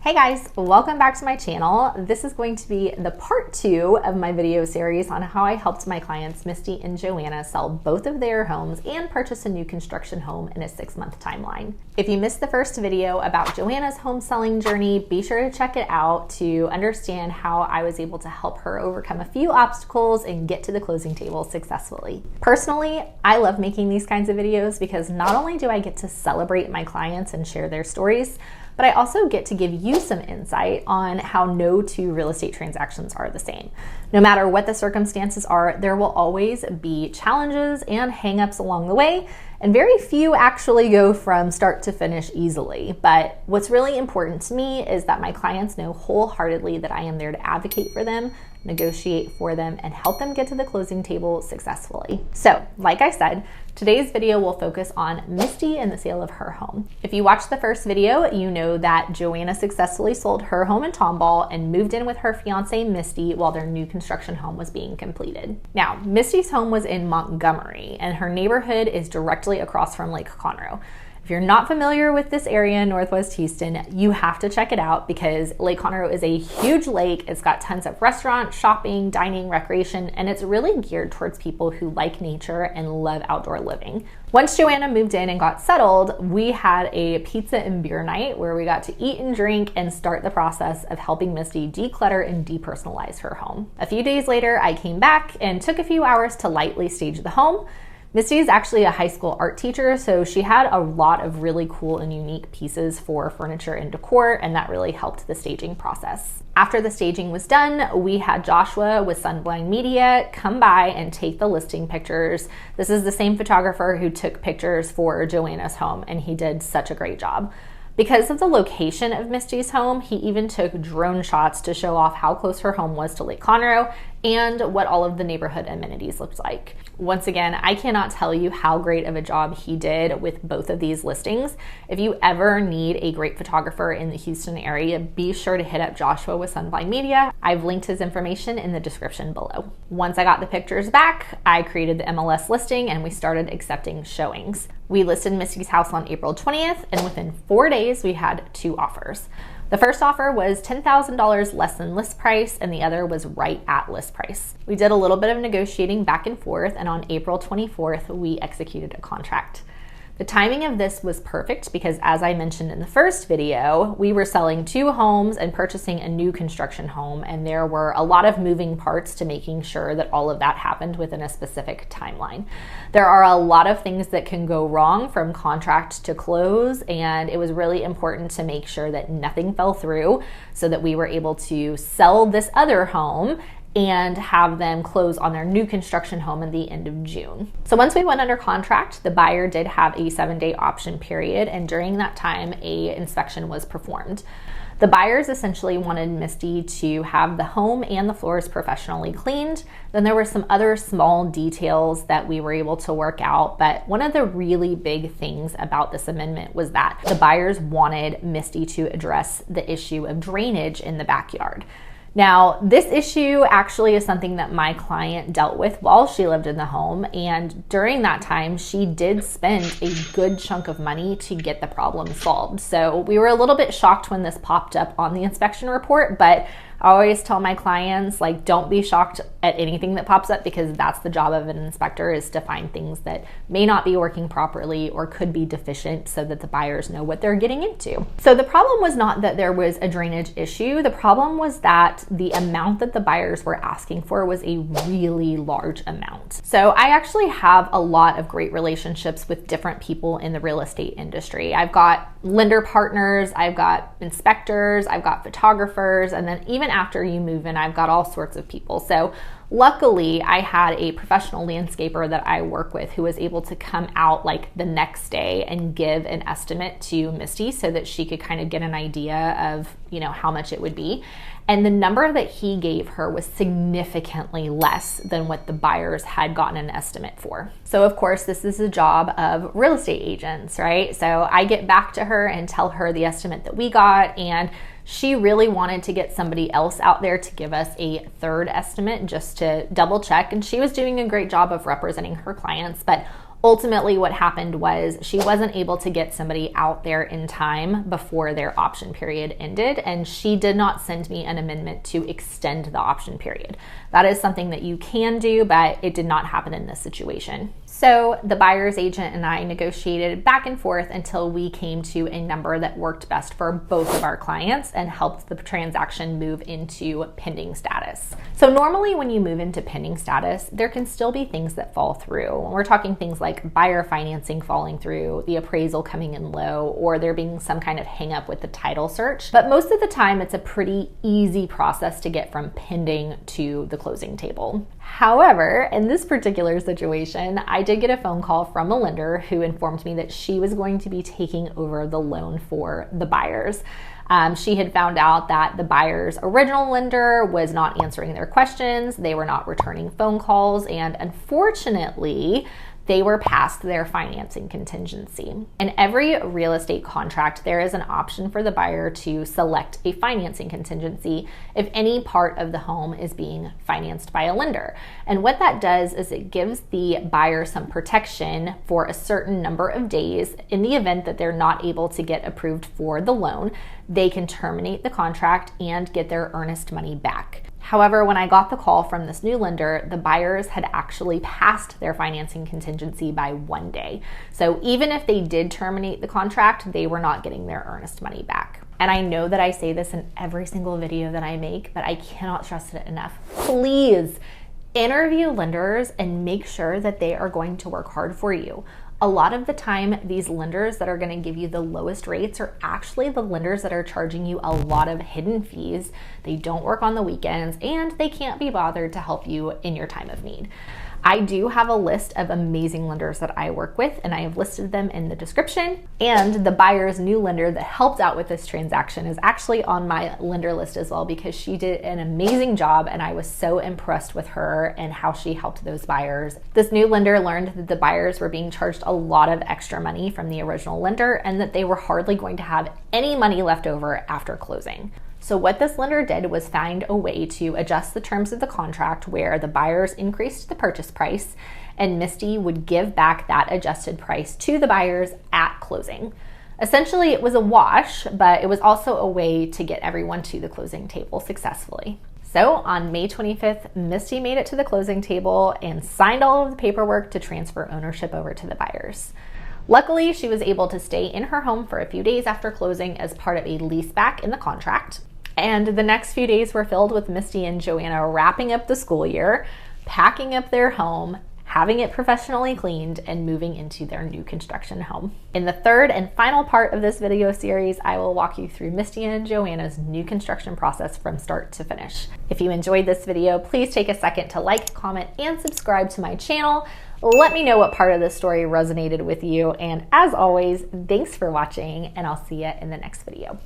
Hey guys, welcome back to my channel. This is going to be the part 2 of my video series on how I helped my clients Misty and JoAnna sell both of their homes and purchase a new construction home in a 6-month timeline. If you missed the first video about JoAnna's home selling journey, be sure to check it out to understand how I was able to help her overcome a few obstacles and get to the closing table successfully. Personally, I love making these kinds of videos because not only do I get to celebrate my clients and share their stories, but I also get to give you some insight on how no two real estate transactions are the same. No matter what the circumstances are, there will always be challenges and hangups along the way, and very few actually go from start to finish easily. But what's really important to me is that my clients know wholeheartedly that I am there to advocate for them, negotiate for them, and help them get to the closing table successfully. So, like I said, today's video will focus on Misty and the sale of her home. If you watched the first video, you know that JoAnna successfully sold her home in Tomball and moved in with her fiance Misty while their new construction home was being completed. Now, Misty's home was in Montgomery, and her neighborhood is directly across from Lake Conroe. If you're not familiar with this area in Northwest Houston, you have to check it out because Lake Conroe is a huge lake. It's got tons of restaurants, shopping, dining, recreation, and it's really geared towards people who like nature and love outdoor living. Once JoAnna moved in and got settled, we had a pizza and beer night where we got to eat and drink and start the process of helping Misty declutter and depersonalize her home. A few days later, I came back and took a few hours to lightly stage the home. Misty is actually a high school art teacher, so she had a lot of really cool and unique pieces for furniture and decor, and that really helped the staging process. After the staging was done, we had Joshua with Sunblind Media come by and take the listing pictures. This is the same photographer who took pictures for JoAnna's home, and he did such a great job. Because of the location of Misty's home, he even took drone shots to show off how close her home was to Lake Conroe and what all of the neighborhood amenities looked like. Once again, I cannot tell you how great of a job he did with both of these listings. If you ever need a great photographer in the Houston area, be sure to hit up Joshua with Sunblind Media. I've linked his information in the description below. Once I got the pictures back, I created the MLS listing and we started accepting showings. We listed Misty's house on April 20th, and within 4 days, we had 2 offers. The first offer was $10,000 less than list price, and the other was right at list price. We did a little bit of negotiating back and forth, and on April 24th, we executed a contract. The timing of this was perfect because, as I mentioned in the first video, we were selling 2 homes and purchasing a new construction home, and there were a lot of moving parts to making sure that all of that happened within a specific timeline. There are a lot of things that can go wrong from contract to close, and it was really important to make sure that nothing fell through so that we were able to sell this other home and have them close on their new construction home at the end of June. So once we went under contract, the buyer did have a 7-day option period, and during that time, an inspection was performed. The buyers essentially wanted Misty to have the home and the floors professionally cleaned. Then there were some other small details that we were able to work out, but one of the really big things about this amendment was that the buyers wanted Misty to address the issue of drainage in the backyard. Now, this issue actually is something that my client dealt with while she lived in the home, and during that time, she did spend a good chunk of money to get the problem solved. So we were a little bit shocked when this popped up on the inspection report, but I always tell my clients, like, don't be shocked at anything that pops up because that's the job of an inspector, is to find things that may not be working properly or could be deficient so that the buyers know what they're getting into. So the problem was not that there was a drainage issue. The problem was that the amount that the buyers were asking for was a really large amount. So I actually have a lot of great relationships with different people in the real estate industry. I've got lender partners, I've got inspectors, I've got photographers, and then even after you move in, I've got all sorts of people. So luckily, I had a professional landscaper that I work with who was able to come out like the next day and give an estimate to Misty so that she could kind of get an idea of, you know, how much it would be. And the number that he gave her was significantly less than what the buyers had gotten an estimate for. So of course, this is the job of real estate agents, right? So I get back to her and tell her the estimate that we got, and she really wanted to get somebody else out there to give us a third estimate just to double check. And she was doing a great job of representing her clients, but Ultimately, what happened was she wasn't able to get somebody out there in time before their option period ended, and she did not send me an amendment to extend the option period. That is something that you can do, but it did not happen in this situation. So the buyer's agent and I negotiated back and forth until we came to a number that worked best for both of our clients and helped the transaction move into pending status. So normally when you move into pending status, there can still be things that fall through. We're talking things like buyer financing falling through, the appraisal coming in low, or there being some kind of hang up with the title search. But most of the time, it's a pretty easy process to get from pending to the closing table. However, in this particular situation, I did get a phone call from a lender who informed me that she was going to be taking over the loan for the buyers. She had found out that the buyer's original lender was not answering their questions, they were not returning phone calls, and unfortunately, they were past their financing contingency. In every real estate contract, there is an option for the buyer to select a financing contingency if any part of the home is being financed by a lender. And what that does is it gives the buyer some protection for a certain number of days. In the event that they're not able to get approved for the loan, they can terminate the contract and get their earnest money back. However, when I got the call from this new lender, the buyers had actually passed their financing contingency by 1 day. So even if they did terminate the contract, they were not getting their earnest money back. And I know that I say this in every single video that I make, but I cannot stress it enough. Please interview lenders and make sure that they are going to work hard for you. A lot of the time, these lenders that are going to give you the lowest rates are actually the lenders that are charging you a lot of hidden fees. They don't work on the weekends, and they can't be bothered to help you in your time of need. I do have a list of amazing lenders that I work with, and I have listed them in the description. And the buyer's new lender that helped out with this transaction is actually on my lender list as well, because she did an amazing job and I was so impressed with her and how she helped those buyers. This new lender learned that the buyers were being charged a lot of extra money from the original lender and that they were hardly going to have any money left over after closing. So what this lender did was find a way to adjust the terms of the contract where the buyers increased the purchase price and Misty would give back that adjusted price to the buyers at closing. Essentially, it was a wash, but it was also a way to get everyone to the closing table successfully. So on May 25th, Misty made it to the closing table and signed all of the paperwork to transfer ownership over to the buyers. Luckily, she was able to stay in her home for a few days after closing as part of a leaseback in the contract. And the next few days were filled with Misty and JoAnna wrapping up the school year, packing up their home, having it professionally cleaned, and moving into their new construction home. In the third and final part of this video series, I will walk you through Misty and JoAnna's new construction process from start to finish. If you enjoyed this video, please take a second to like, comment, and subscribe to my channel. Let me know what part of this story resonated with you. And as always, thanks for watching, and I'll see you in the next video.